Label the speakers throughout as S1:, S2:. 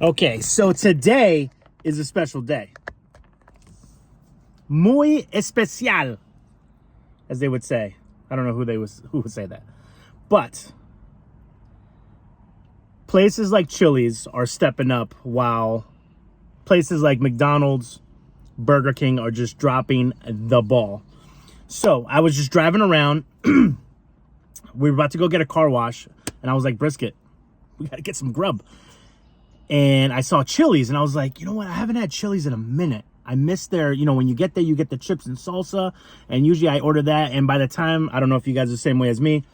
S1: Okay, so today is a special day. Muy especial, as they would say. I don't know who would say that. But places like Chili's are stepping up while places like McDonald's, Burger King are just dropping the ball. So I was just driving around. We were about to go get a car wash, and I was like, Brisket, we got to get some grub. And I saw Chili's, and I was like, you know what? I haven't had Chili's in a minute. I miss their, when you get there, you get the chips and salsa. And usually I order that. And by the time, I don't know if you guys are the same way as me,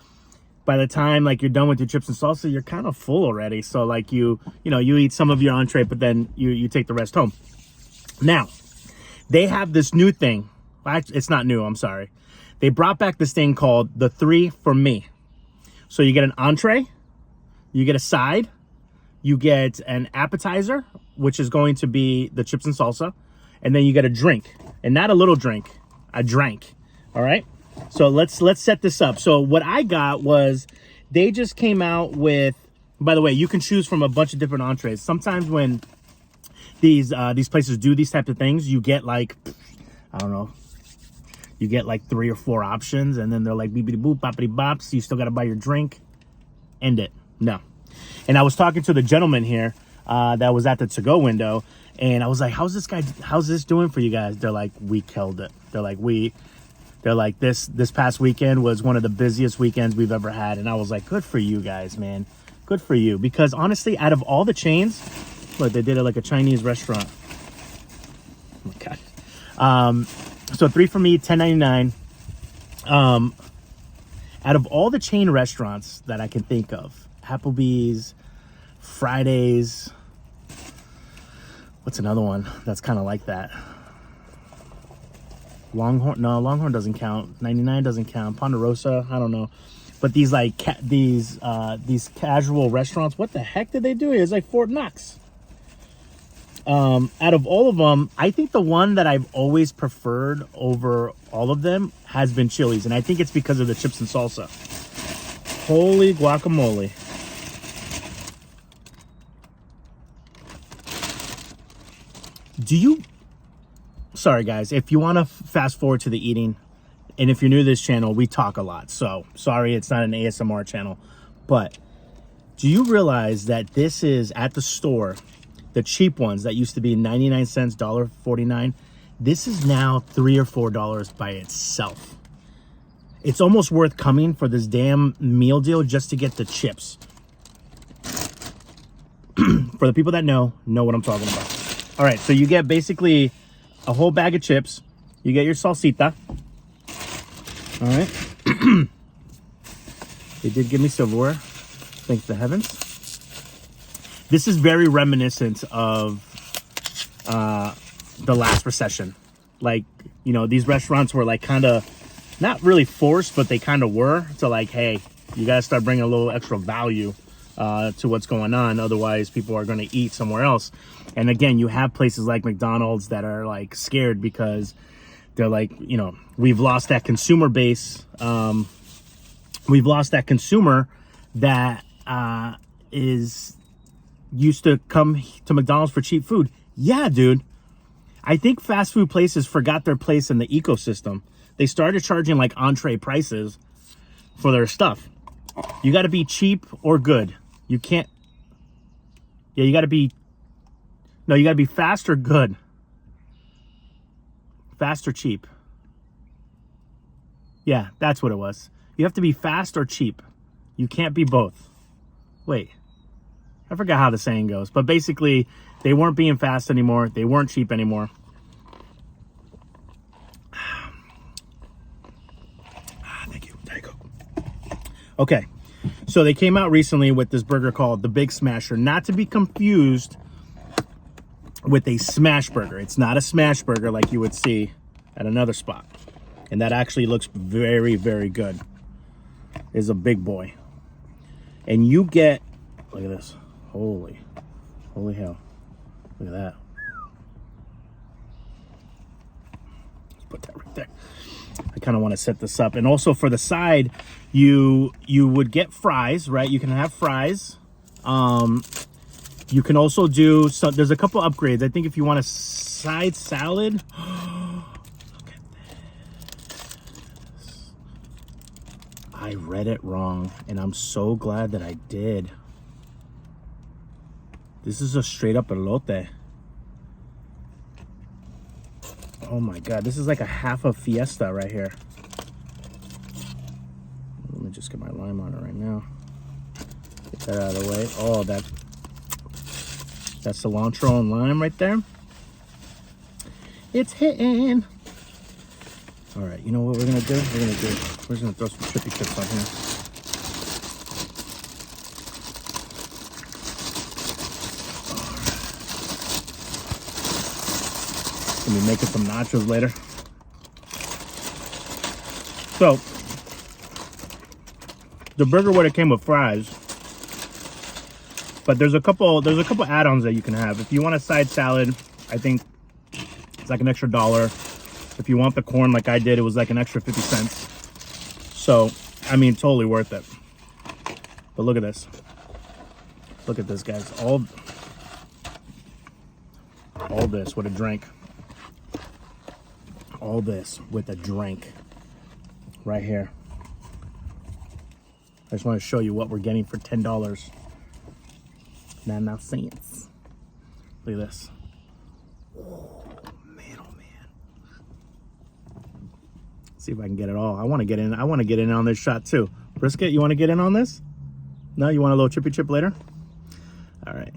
S1: by the time like you're done with your chips and salsa, you're kind of full already. So like you eat some of your entree, but then you take the rest home. Now, they have this new thing. Actually, it's not new, I'm sorry. They brought back this thing called the 3 for Me. So you get an entree, you get a side, you get an appetizer, which is going to be the chips and salsa, and then you get a drink, and not a little drink, a drink. All right. So let's set this up. So what I got was they just came out with. By the way, you can choose from a bunch of different entrees. Sometimes when these places do these types of things, you get like, I don't know, you get like 3 or 4 options, and then they're like beepity boop, boppity bops. So you still got to buy your drink. End it. No. And I was talking to the gentleman here that was at the to-go window, and I was like, how's this doing for you guys? They're like, we killed it. They're like, this past weekend was one of the busiest weekends we've ever had. And I was like, good for you guys, man. Good for you. Because honestly, out of all the chains, look, they did it like a Chinese restaurant. Oh my God. So 3 for Me, $10.99. Out of all the chain restaurants that I can think of, Applebee's, Fridays, what's another one that's kind of like that? Longhorn? No, Longhorn doesn't count. 99 doesn't count. Ponderosa, I don't know. But these like these casual restaurants, what the heck did they do? It's like Fort Knox. Out of all of them, I think the one that I've always preferred over all of them has been Chili's, and I think it's because of the chips and salsa. Holy guacamole. Sorry guys, if you want to fast forward to the eating, and if you're new to this channel, we talk a lot, so sorry it's not an ASMR channel, but do you realize that this is at the store, the cheap ones that used to be 99 cents, $1.49, this is now $3 or $4 by itself. It's almost worth coming for this damn meal deal just to get the chips. For the people that know what I'm talking about. All right, so you get basically a whole bag of chips. You get your salsita. All right. They did give me silverware. Thank the heavens. This is very reminiscent of the last recession. Like, these restaurants were like kind of not really forced, but they kind of were. So like, hey, you got to start bringing a little extra value to what's going on. Otherwise, people are going to eat somewhere else. And again, you have places like McDonald's that are like scared because they're like, we've lost that consumer base. We've lost that consumer that is used to come to McDonald's for cheap food. Yeah, dude. I think fast food places forgot their place in the ecosystem. They started charging like entree prices for their stuff. You got to be cheap or good. You can't. Yeah, you got to be. No, you got to be fast or good. Fast or cheap. Yeah, that's what it was. You have to be fast or cheap. You can't be both. Wait. I forgot how the saying goes. But basically, they weren't being fast anymore. They weren't cheap anymore. Thank you. There you go. Okay. So they came out recently with this burger called the Big Smasher. Not to be confused with a smash burger. It's not a smash burger like you would see at another spot. And that actually looks very, very good. It's a big boy. And you get, look at this. Holy hell. Look at that. Let's put that right there. I kind of want to set this up. And also for the side, you would get fries, right? You can have fries. You can also do, so there's a couple upgrades. I think if you want a side salad, look at this. I read it wrong, and I'm so glad that I did. This is a straight up elote. Oh my God, this is like a half a fiesta right here. Let me just get my lime on it right now. Get that out of the way. Oh, that's cilantro and lime right there. It's hitting. All right, you know what we're gonna do? We're just gonna throw some chippy chips on here. Gonna be making some nachos later. So the burger would have came with fries, but there's a couple add-ons that you can have. If you want a side salad, I think it's like an extra $1. If you want the corn like I did, it was like an extra 50 cents. So, I mean, totally worth it. But look at this. Look at this, guys. All this with a drink. All this with a drink. Right here. I just want to show you what we're getting for $10. 99 cents. Look at this. Oh man. See if I can get it all. I want to get in. I want to get in on this shot too. Brisket, you want to get in on this? No, you want a little chippy chip later? All right.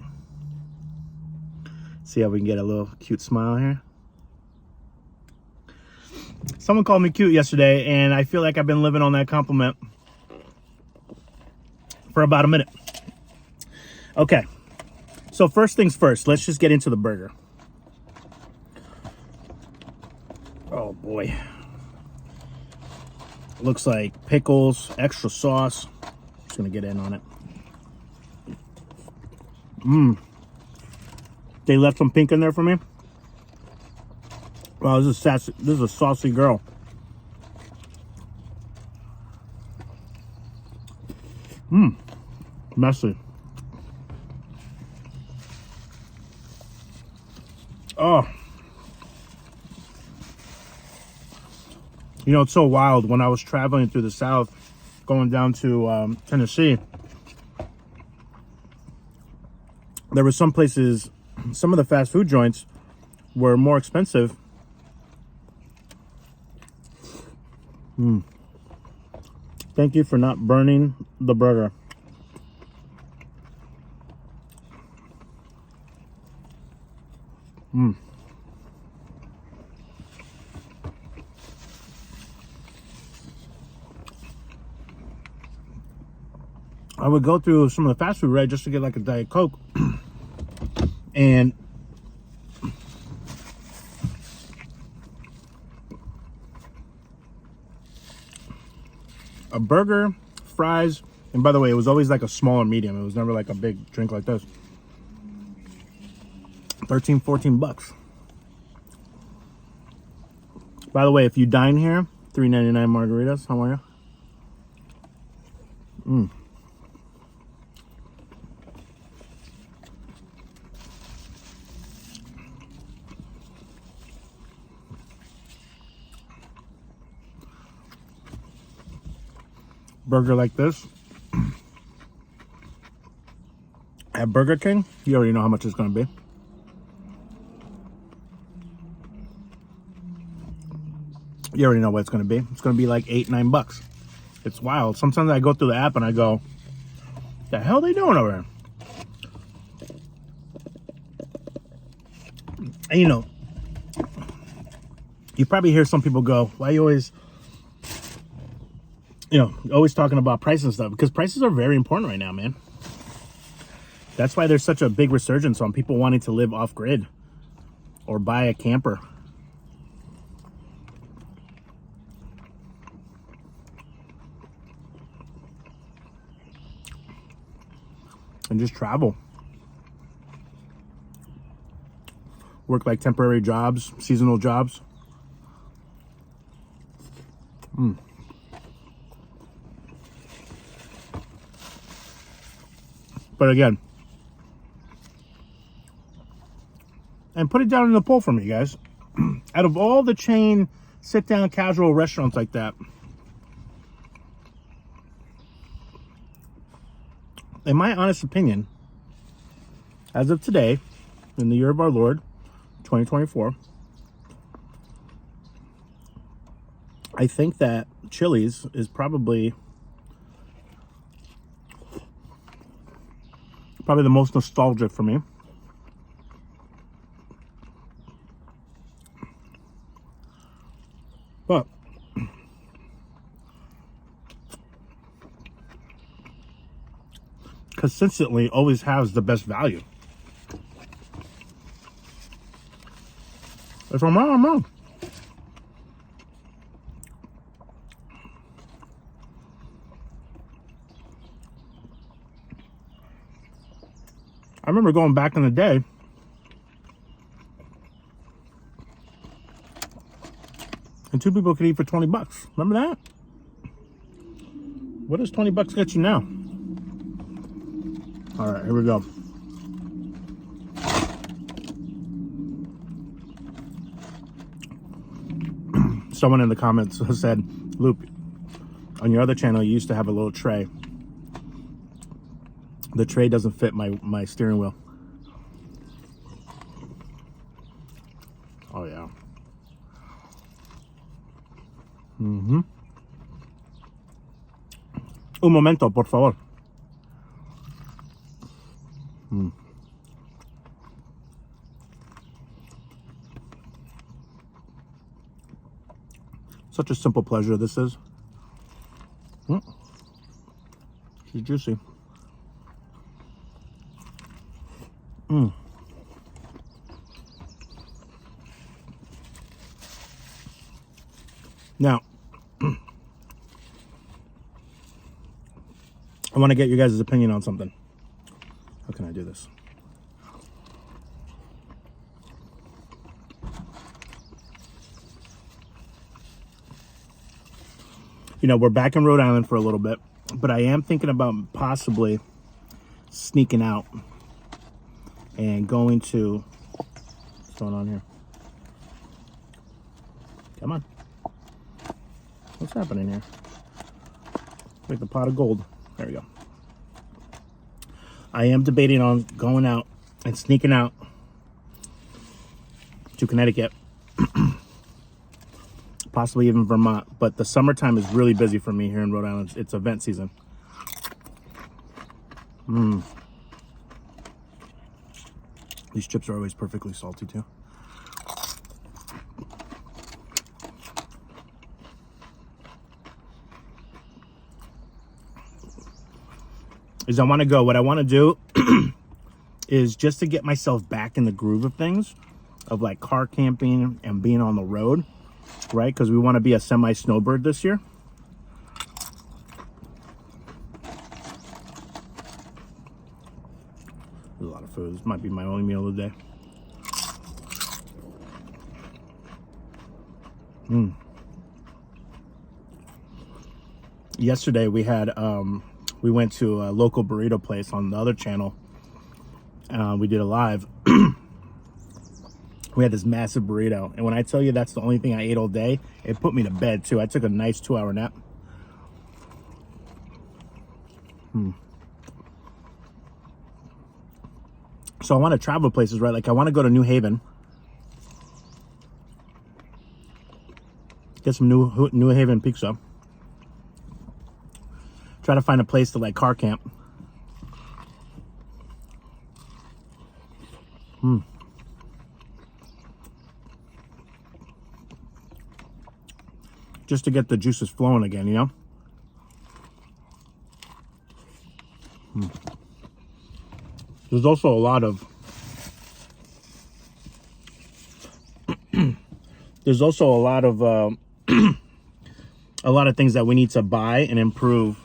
S1: See how we can get a little cute smile here. Someone called me cute yesterday, and I feel like I've been living on that compliment for about a minute. Okay, so first things first, let's just get into the burger. Oh boy. Looks like pickles, extra sauce. Just gonna get in on it. They left some pink in there for me. Wow, this is sassy. This is a saucy girl. Messy. Oh. You know, it's so wild. When I was traveling through the South, going down to Tennessee, there were some places, some of the fast food joints were more expensive. Thank you for not burning the burger. I would go through some of the fast food, right, just to get like a Diet Coke. And a burger, fries, and by the way, it was always like a smaller medium. It was never like a big drink like this. 13, 14 bucks. By the way, if you dine here, $3.99 margaritas. How are you? Burger like this at Burger King, you already know how much it's going to be. You already know what it's going to be. It's going to be like $8, $9. It's wild. Sometimes I go through the app and I go, the hell are they doing over there? And you know, you probably hear some people go, why you always, you know, always talking about price and stuff? Because prices are very important right now, man. That's why there's such a big resurgence on people wanting to live off grid or buy a camper. And just travel. Work like temporary jobs, seasonal jobs. But again, and put it down in the poll for me, guys. Out of all the chain sit-down casual restaurants like that, in my honest opinion, as of today, in the year of our Lord, 2024, I think that Chili's is probably the most nostalgic for me. But consistently always has the best value. If I'm wrong, I'm wrong. I remember going back in the day, and 2 people could eat for 20 bucks. Remember that? What does 20 bucks get you now? All right, here we go. Someone in the comments said, Luke, on your other channel, you used to have a little tray. The tray doesn't fit my steering wheel. Oh, yeah. Un momento, por favor. Such a simple pleasure this is. She's juicy. Now, I want to get you guys' opinion on something. How can I do this? You know, we're back in Rhode Island for a little bit, but I am thinking about possibly sneaking out and going to... What's going on here? Come on. What's happening here? Like the pot of gold. There we go. I am debating on going out and sneaking out to Connecticut. Possibly even Vermont. But the summertime is really busy for me here in Rhode Island. It's event season. These chips are always perfectly salty too. Is I want to go. What I want to do is just to get myself back in the groove of things, of like car camping and being on the road, right? Because we want to be a semi-snowbird this year. There's a lot of food. This might be my only meal of the day. Yesterday we had we went to a local burrito place on the other channel. We did a live. We had this massive burrito, and when I tell you that's the only thing I ate all day, it put me to bed too. I took a nice 2-hour nap. So I want to travel places, right? Like I want to go to New Haven, get some New Haven pizza. Try to find a place to like car camp. Just to get the juices flowing again, you know? There's also a lot of a lot of things that we need to buy and improve.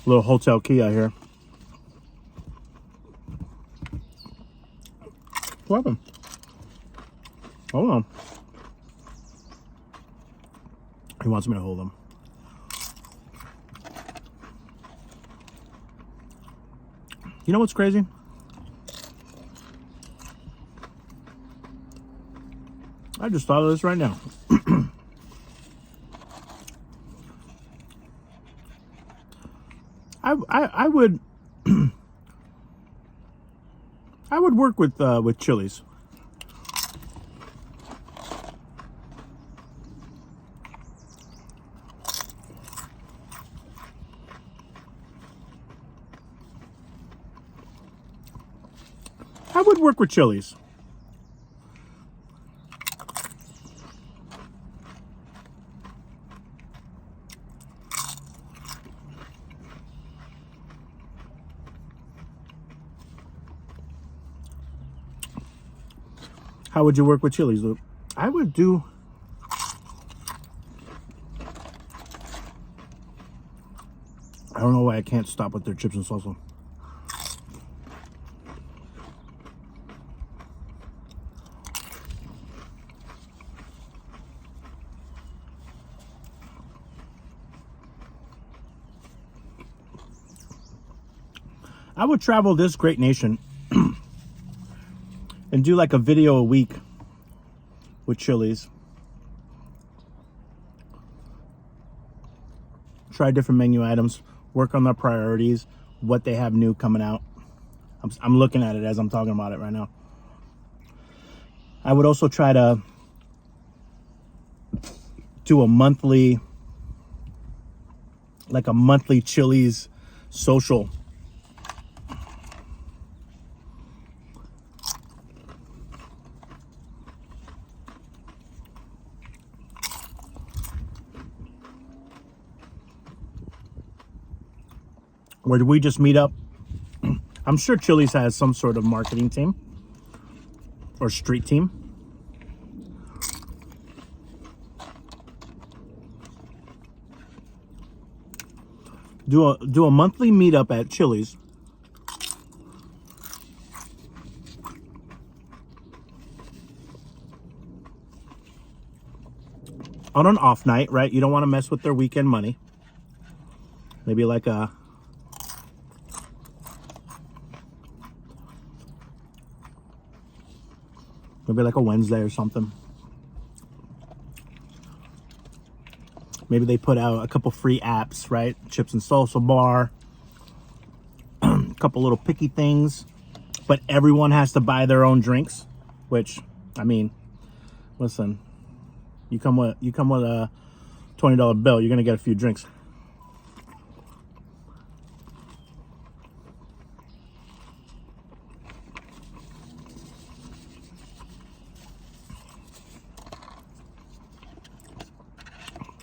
S1: Little Hotel Kia here. What happened? Hold on. He wants me to hold him. You know what's crazy? I just thought of this right now. I would I would work with Chili's. I would work with Chili's. How would you work with Chili's, Luke? I would do... I don't know why I can't stop with their chips and salsa. I would travel this great nation and do like a video a week with Chili's. Try different menu items, work on their priorities, what they have new coming out. I'm looking at it as I'm talking about it right now. I would also try to do a monthly Chili's social. Where do we just meet up? I'm sure Chili's has some sort of marketing team or street team. Do a monthly meetup at Chili's. On an off night, right? You don't want to mess with their weekend money. Maybe like a Wednesday or something. Maybe they put out a couple free apps, right? Chips and salsa bar, a couple little picky things, but everyone has to buy their own drinks. Which, I mean, listen, you come with a $20 bill, you're gonna get a few drinks.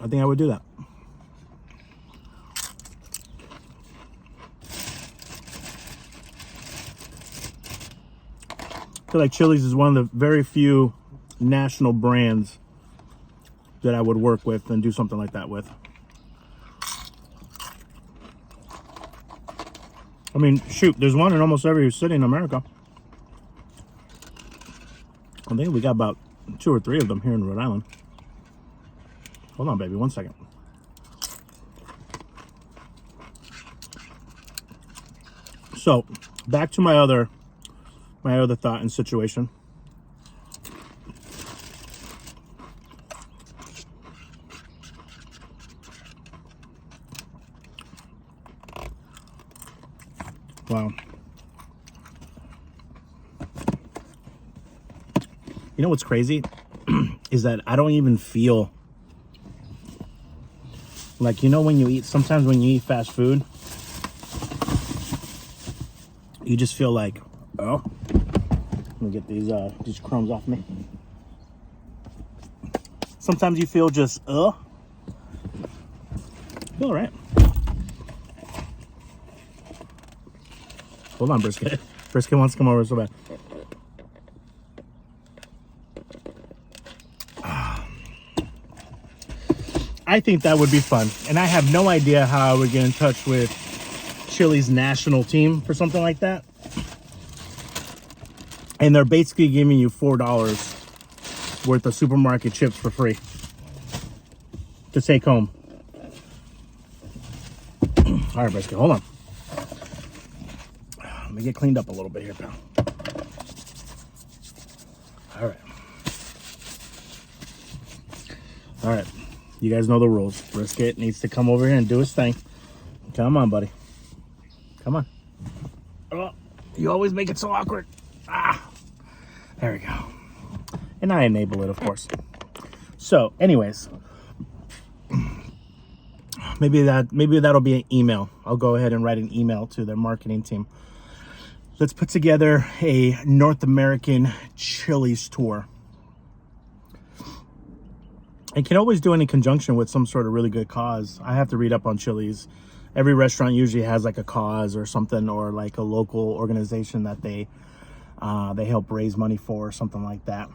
S1: I think I would do that. I feel like Chili's is one of the very few national brands that I would work with and do something like that with. I mean, shoot, there's one in almost every city in America. I think we got about 2 or 3 of them here in Rhode Island. Hold on, baby, 1 second. So, back to my other thought and situation. Wow. You know what's crazy? Is that I don't even feel like, you know, when you eat, sometimes when you eat fast food, you just feel like, oh, let me get these crumbs off me. Sometimes you feel just, feel all right. Hold on, Brisket. Brisket wants to come over so bad. I think that would be fun. And I have no idea how I would get in touch with Chili's national team for something like that. And they're basically giving you $4 worth of supermarket chips for free to take home. All right, Brisket, hold on. Let me get cleaned up a little bit here, pal. All right. All right, you guys know the rules. Brisket needs to come over here and do his thing. Come on, buddy. Come on. Oh, you always make it so awkward. Ah, there we go. And I enable it, of course. So, anyways, maybe that'll be an email. I'll go ahead and write an email to their marketing team. Let's put together a North American Chili's tour. And can always do it in conjunction with some sort of really good cause. I have to read up on Chili's. Every restaurant usually has like a cause or something, or like a local organization that they help raise money for, or something like that.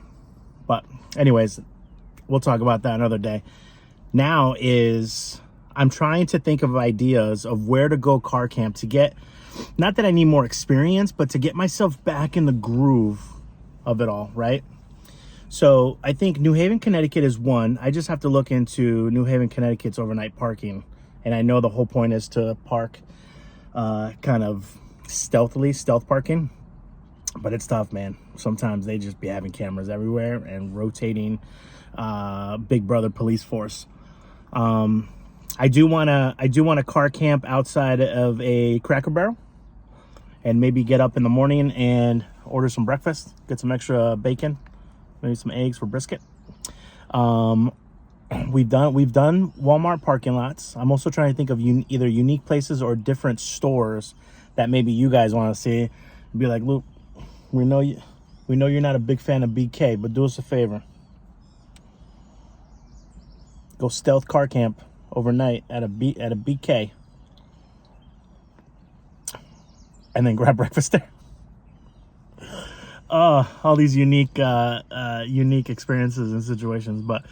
S1: But anyways, we'll talk about that another day. Now I'm trying to think of ideas of where to go car camp to get, not that I need more experience, but to get myself back in the groove of it all, right? So I think New Haven, Connecticut is one. I just have to look into New Haven, Connecticut's overnight parking. And I know the whole point is to park kind of stealth parking. But it's tough, man. Sometimes they just be having cameras everywhere and rotating Big Brother police force. I do want to car camp outside of a Cracker Barrel and maybe get up in the morning and order some breakfast, get some extra bacon, maybe some eggs for brisket. We've done Walmart parking lots. I'm also trying to think of either unique places or different stores that maybe you guys want to see. Be like, Luke, we know you're not a big fan of BK, but do us a favor. Go stealth car camp overnight at a BK, and then grab breakfast there. All these unique experiences and situations, but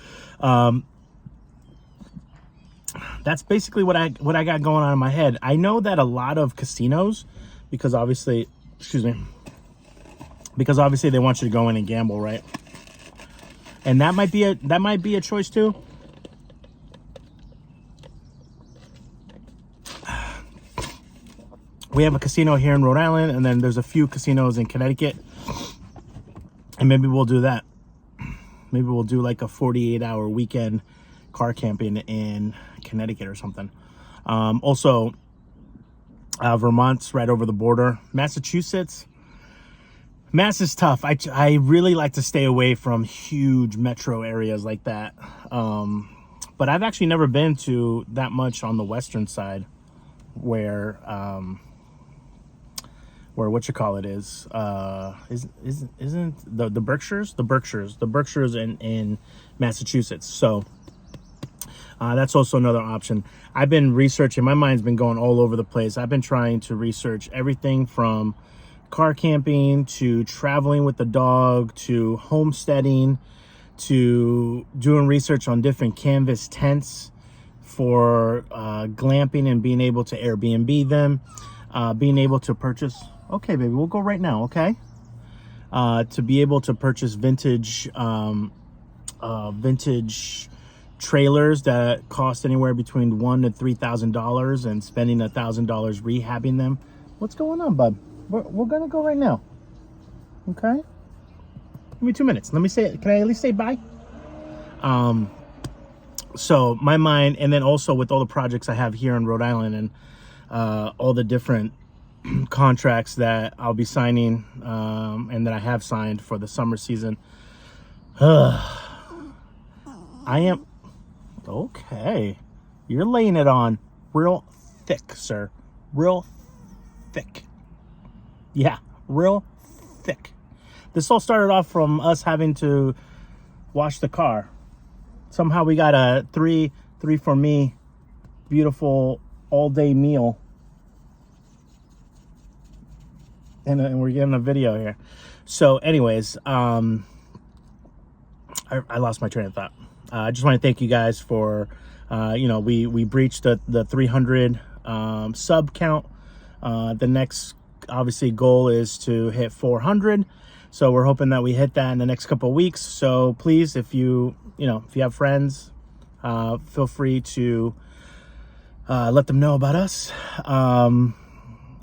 S1: that's basically what I got going on in my head. I know that a lot of casinos, because obviously they want you to go in and gamble, right? And that might be a choice too. We have a casino here in Rhode Island, and then there's a few casinos in Connecticut. And maybe we'll do that. Maybe we'll do like a 48-hour weekend car camping in Connecticut or something. Also, Vermont's right over the border. Massachusetts. Mass is tough. I really like to stay away from huge metro areas like that. But I've actually never been to that much on the western side where what you call it is isn't the Berkshires in Massachusetts. So that's also another option. I've been researching. My mind's been going all over the place. I've been trying to research everything from car camping to traveling with the dog to homesteading to doing research on different canvas tents for glamping and being able to Airbnb them, being able to purchase. Okay, baby, we'll go right now, okay? To be able to purchase vintage trailers that cost anywhere between $1,000 to $3,000 and spending $1,000 rehabbing them. What's going on, bud? We're gonna go right now, okay? Give me 2 minutes. Let me say, can I at least say bye? So my mind, and then also with all the projects I have here in Rhode Island and all the different contracts that I'll be signing and that I have signed for the summer season. I am okay. You're laying it on real thick, sir. Real thick. Yeah, real thick. This all started off from us having to wash the car. Somehow we got a three for me beautiful all-day meal. And we're getting a video here. So anyways, I lost my train of thought. I just want to thank you guys for, we breached the 300 sub count. The next, obviously, goal is to hit 400. So we're hoping that we hit that in the next couple of weeks. So please, if you have friends, feel free to let them know about us.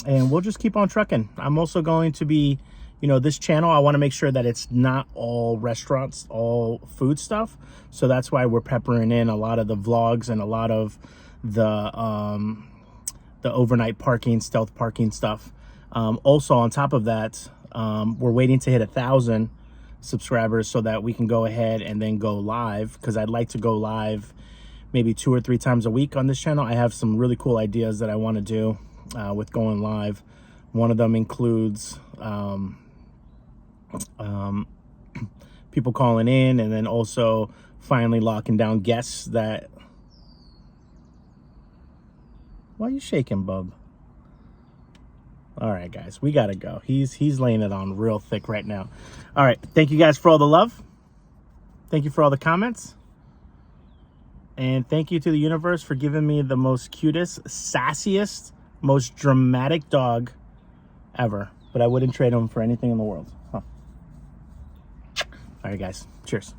S1: And we'll just keep on trucking. I'm also going to be you know, this channel, I want to make sure that it's not all restaurants, all food stuff. So that's why we're peppering in a lot of the vlogs and a lot of the overnight parking, stealth parking stuff. Also, on top of that, we're waiting to hit 1,000 subscribers so that we can go ahead and then go live, because I'd like to go live maybe 2 or 3 times a week on this channel. I have some really cool ideas that I want to do with going live. One of them includes people calling in, and then also finally locking down guests that... Why are you shaking, bub? All right, guys, we gotta go. He's laying it on real thick right now. All right, thank you guys for all the love. Thank you for all the comments. And thank you to the universe for giving me the most cutest, sassiest, most dramatic dog ever. But I wouldn't trade him for anything in the world. Huh. All right, guys. Cheers.